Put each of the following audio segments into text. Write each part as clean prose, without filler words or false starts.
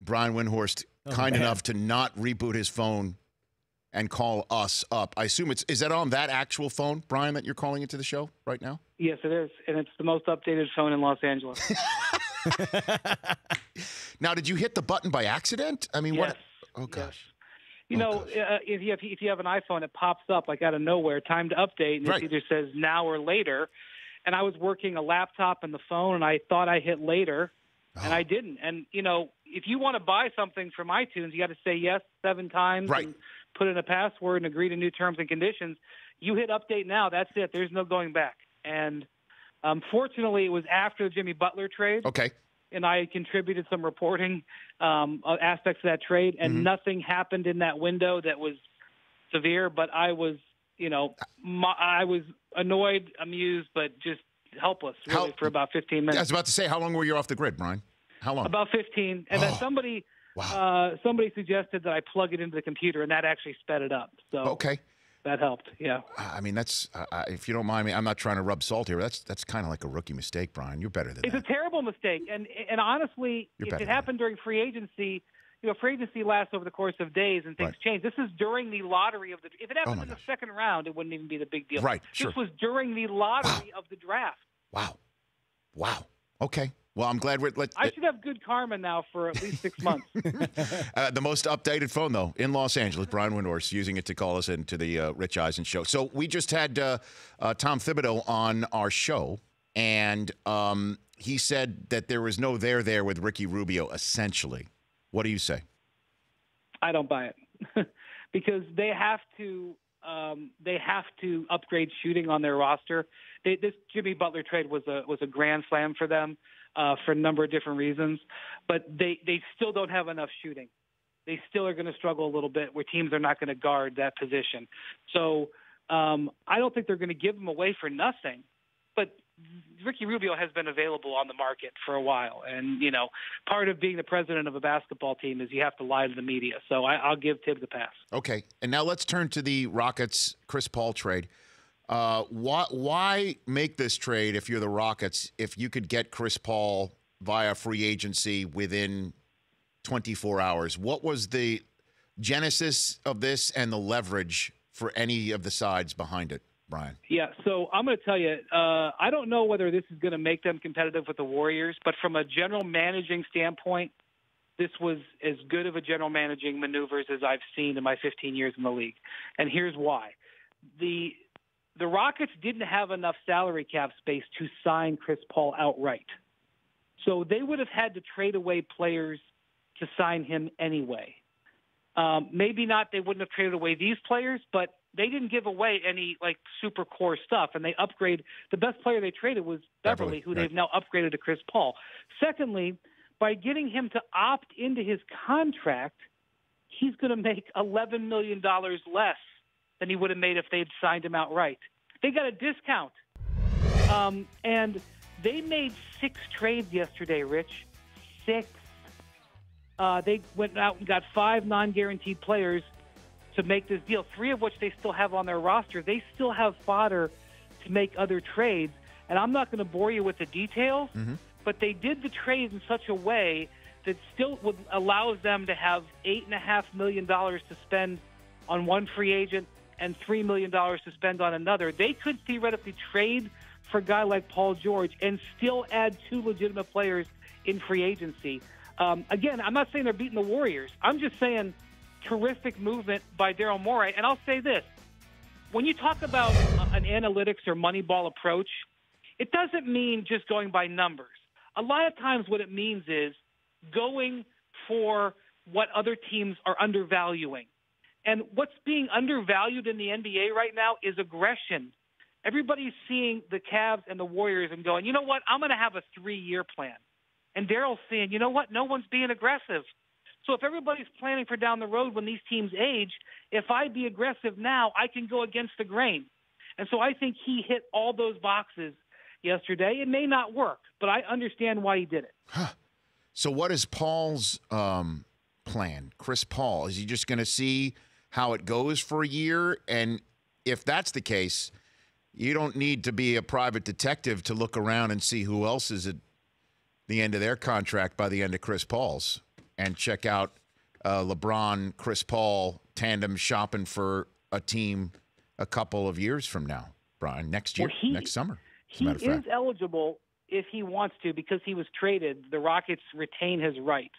Brian Windhorst kind enough to not reboot his phone and call us up. I assume is that on that actual phone, Brian, that you're calling into the show right now? Yes, it is, and it's the most updated phone in Los Angeles. Now, did you hit the button by accident? I mean, yes. what? Oh gosh. Yes. If you have an iPhone, it pops up like out of nowhere, time to update, and it either says now or later. And I was working a laptop and the phone, and I thought I hit later, and I didn't. And if you want to buy something from iTunes, you got to say yes 7 times and put in a password and agree to new terms and conditions. You hit update now. That's it. There's no going back. And fortunately, it was after the Jimmy Butler trade. Okay. And I contributed some reporting aspects of that trade, and nothing happened in that window that was severe. But I was, I was annoyed, amused, but just helpless really for about 15 minutes. I was about to say, how long were you off the grid, Brian? How long? About 15. And then somebody suggested that I plug it into the computer, and that actually sped it up. So okay. That helped, yeah. I mean, that's if you don't mind me, I'm not trying to rub salt here. That's kind of like a rookie mistake, Brian. You're better than that. It's a terrible mistake, and honestly, if it happened during free agency, free agency lasts over the course of days, and things change. This is during the lottery of the. If it happened in the second round, it wouldn't even be the big deal. Right, sure. This was during the lottery of the draft. Wow. Okay. Well, I'm glad I should have good karma now for at least 6 months. The most updated phone, though, in Los Angeles. Brian Windhorst using it to call us into the Rich Eisen show. So we just had Tom Thibodeau on our show, and he said that there was no there with Ricky Rubio, essentially. What do you say? I don't buy it because they have to upgrade shooting on their roster. This Jimmy Butler trade was a grand slam for them. For a number of different reasons, but they still don't have enough shooting. They still are going to struggle a little bit where teams are not going to guard that position. So I don't think they're going to give them away for nothing, but Ricky Rubio has been available on the market for a while. And, part of being the president of a basketball team is you have to lie to the media. So I'll give Tibbs a pass. Okay. And now let's turn to the Rockets Chris Paul trade. Why make this trade if you're the Rockets if you could get Chris Paul via free agency within 24 hours? What was the genesis of this and the leverage for any of the sides behind it, Brian? Yeah, so I'm going to tell you, I don't know whether this is going to make them competitive with the Warriors, but from a general managing standpoint, this was as good of a general managing maneuvers as I've seen in my 15 years in the league. And here's why. The Rockets didn't have enough salary cap space to sign Chris Paul outright. So they would have had to trade away players to sign him anyway. Maybe not, they wouldn't have traded away these players, but they didn't give away any super core stuff, and they upgrade. The best player they traded was Beverly, who they've now upgraded to Chris Paul. Secondly, by getting him to opt into his contract, he's going to make $11 million less than he would have made if they'd signed him outright. They got a discount. And they made 6 trades yesterday, Rich. 6. They went out and got 5 non-guaranteed players to make this deal, 3 of which they still have on their roster. They still have fodder to make other trades. And I'm not going to bore you with the details, but they did the trades in such a way that still allows them to have $8.5 million to spend on one free agent and $3 million to spend on another. They could theoretically trade for a guy like Paul George and still add 2 legitimate players in free agency. Again, I'm not saying they're beating the Warriors. I'm just saying terrific movement by Daryl Morey. And I'll say this. When you talk about an analytics or Moneyball approach, it doesn't mean just going by numbers. A lot of times what it means is going for what other teams are undervaluing. And what's being undervalued in the NBA right now is aggression. Everybody's seeing the Cavs and the Warriors and going, you know what, I'm going to have a 3-year plan. And Daryl's saying, you know what, no one's being aggressive. So if everybody's planning for down the road when these teams age, if I be aggressive now, I can go against the grain. And so I think he hit all those boxes yesterday. It may not work, but I understand why he did it. So what is Paul's plan? Chris Paul, is he just going to see how it goes for a year? And if that's the case, you don't need to be a private detective to look around and see who else is at the end of their contract by the end of Chris Paul's. and check out LeBron, Chris Paul tandem shopping for a team a couple of years from now, Brian, next year, next summer. He is eligible if he wants to, because he was traded. The Rockets retain his rights.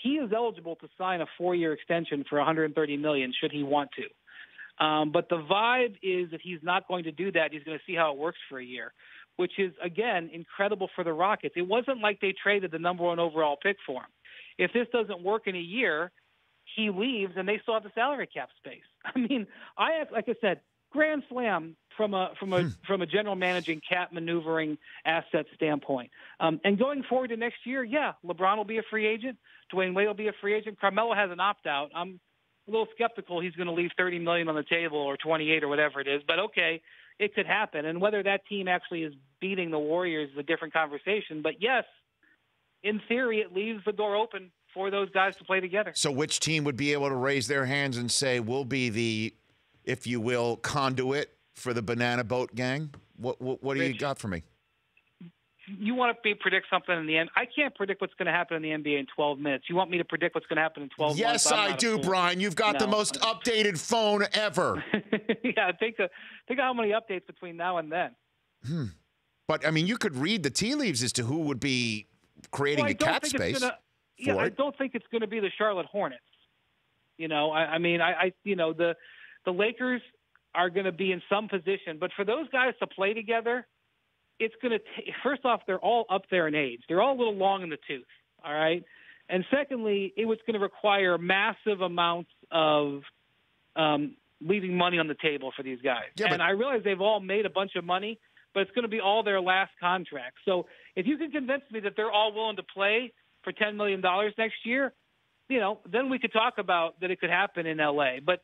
He is eligible to sign a 4-year extension for $130 million should he want to. But the vibe is that he's not going to do that. He's going to see how it works for a year, which is, again, incredible for the Rockets. It wasn't like they traded the number 1 overall pick for him. If this doesn't work in a year, he leaves and they still have the salary cap space. I mean, like I said, grand slam from a general managing cap maneuvering asset standpoint. And going forward to next year, yeah, LeBron will be a free agent. Dwayne Wade will be a free agent. Carmelo has an opt-out. I'm a little skeptical he's going to leave $30 million on the table, or 28 or whatever it is. But okay, it could happen. And whether that team actually is beating the Warriors is a different conversation. But yes, in theory, it leaves the door open for those guys to play together. So which team would be able to raise their hands and say, we'll be the, if you will, conduit for the Banana Boat gang? What do you got for me? You want to predict something in the end? I can't predict what's going to happen in the NBA in 12 minutes. You want me to predict what's going to happen in 12 months? Yes, I do, Brian. You've got the most updated phone ever. Yeah, think of how many updates between now and then. But, I mean, you could read the tea leaves as to who would be creating the cap space. I don't think it's going to be the Charlotte Hornets. The Lakers are going to be in some position, but for those guys to play together, it's going to first off, they're all up there in age. They're all a little long in the tooth. All right. And secondly, it was going to require massive amounts of leaving money on the table for these guys. Yeah, and I realize they've all made a bunch of money, but it's going to be all their last contract. So if you can convince me that they're all willing to play for $10 million next year, then we could talk about that it could happen in LA. But,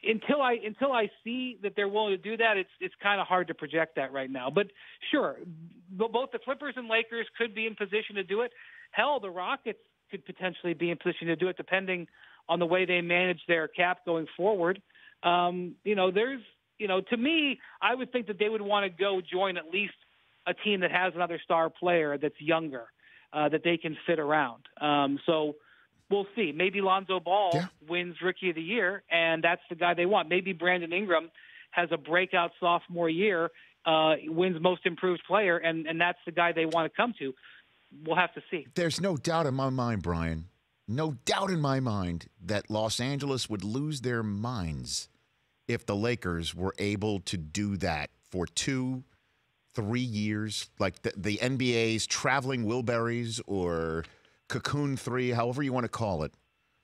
until I see that they're willing to do that, it's kind of hard to project that right now. But sure, both the Clippers and Lakers could be in position to do it. Hell, the Rockets could potentially be in position to do it, depending on the way they manage their cap going forward. To me, I would think that they would want to go join at least a team that has another star player that's younger, that they can fit around. So we'll see. Maybe Lonzo Ball wins Rookie of the Year, and that's the guy they want. Maybe Brandon Ingram has a breakout sophomore year, wins Most Improved Player, and that's the guy they want to come to. We'll have to see. There's no doubt in my mind, Brian, no doubt in my mind that Los Angeles would lose their minds if the Lakers were able to do that for 2-3 years, like the NBA's traveling Wilburys or Cocoon 3, however you want to call it,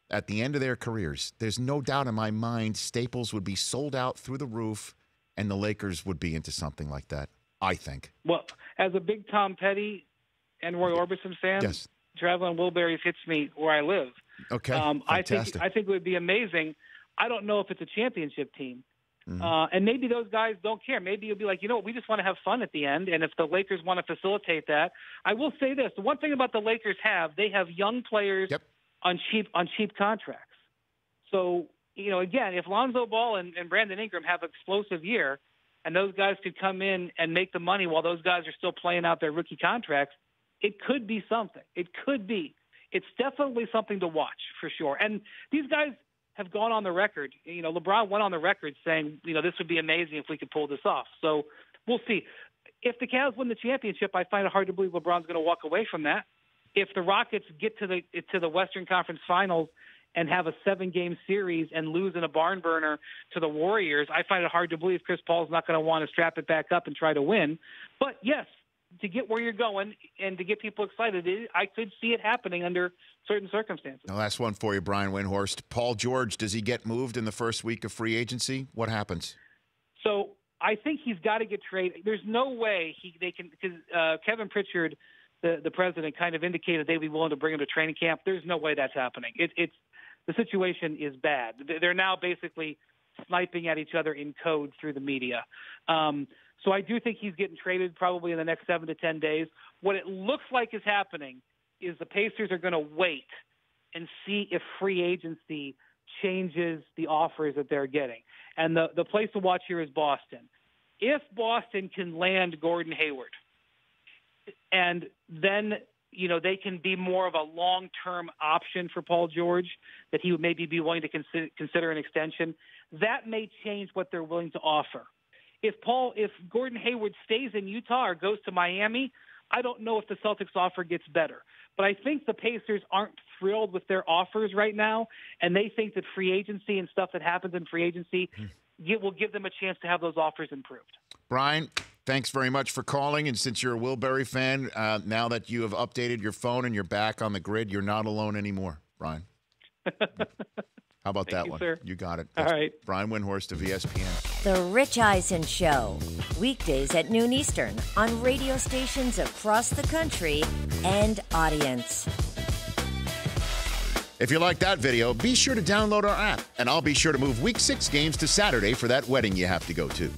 at the end of their careers. There's no doubt in my mind Staples would be sold out through the roof, and the Lakers would be into something like that, I think. Well, as a big Tom Petty and Roy Orbison fan, traveling Wilburys hits me where I live. Okay, fantastic. I think it would be amazing. I don't know if it's a championship team. And maybe those guys don't care. Maybe you'll be like, we just want to have fun at the end. And if the Lakers want to facilitate that, I will say this. The one thing about the Lakers they have young players on cheap contracts. So, again, if Lonzo Ball and Brandon Ingram have an explosive year and those guys could come in and make the money while those guys are still playing out their rookie contracts, it could be something. It could be. It's definitely something to watch for sure. And these guys have gone on the record. LeBron went on the record saying, this would be amazing if we could pull this off. So we'll see. If the Cavs win the championship, I find it hard to believe LeBron's going to walk away from that. If the Rockets get to the Western Conference Finals and have a 7-game series and lose in a barn burner to the Warriors, I find it hard to believe Chris Paul's not going to want to strap it back up and try to win. But yes, to get where you're going and to get people excited, I could see it happening under certain circumstances. The last one for you, Brian Windhorst. Paul George, does he get moved in the first week of free agency? What happens? So I think he's got to get traded. There's no way they can, because Kevin Pritchard, the president, kind of indicated they'd be willing to bring him to training camp. There's no way that's happening. It's the situation is bad. They're now basically sniping at each other in code through the media. So I do think he's getting traded probably in the next 7 to 10 days. What it looks like is happening is the Pacers are going to wait and see if free agency changes the offers that they're getting. And the place to watch here is Boston. If Boston can land Gordon Hayward and then they can be more of a long-term option for Paul George, that he would maybe be willing to consider an extension, that may change what they're willing to offer. If Gordon Hayward stays in Utah or goes to Miami, I don't know if the Celtics offer gets better. But I think the Pacers aren't thrilled with their offers right now, and they think that free agency and stuff that happens in free agency will give them a chance to have those offers improved. Brian, thanks very much for calling. And since you're a Wilbury fan, now that you have updated your phone and you're back on the grid, you're not alone anymore, Brian. How about that one? Sir. You got it. All right. Brian Windhorst of ESPN. The Rich Eisen Show, weekdays at noon Eastern on radio stations across the country and audience. If you like that video, be sure to download our app, and I'll be sure to move Week 6 games to Saturday for that wedding you have to go to.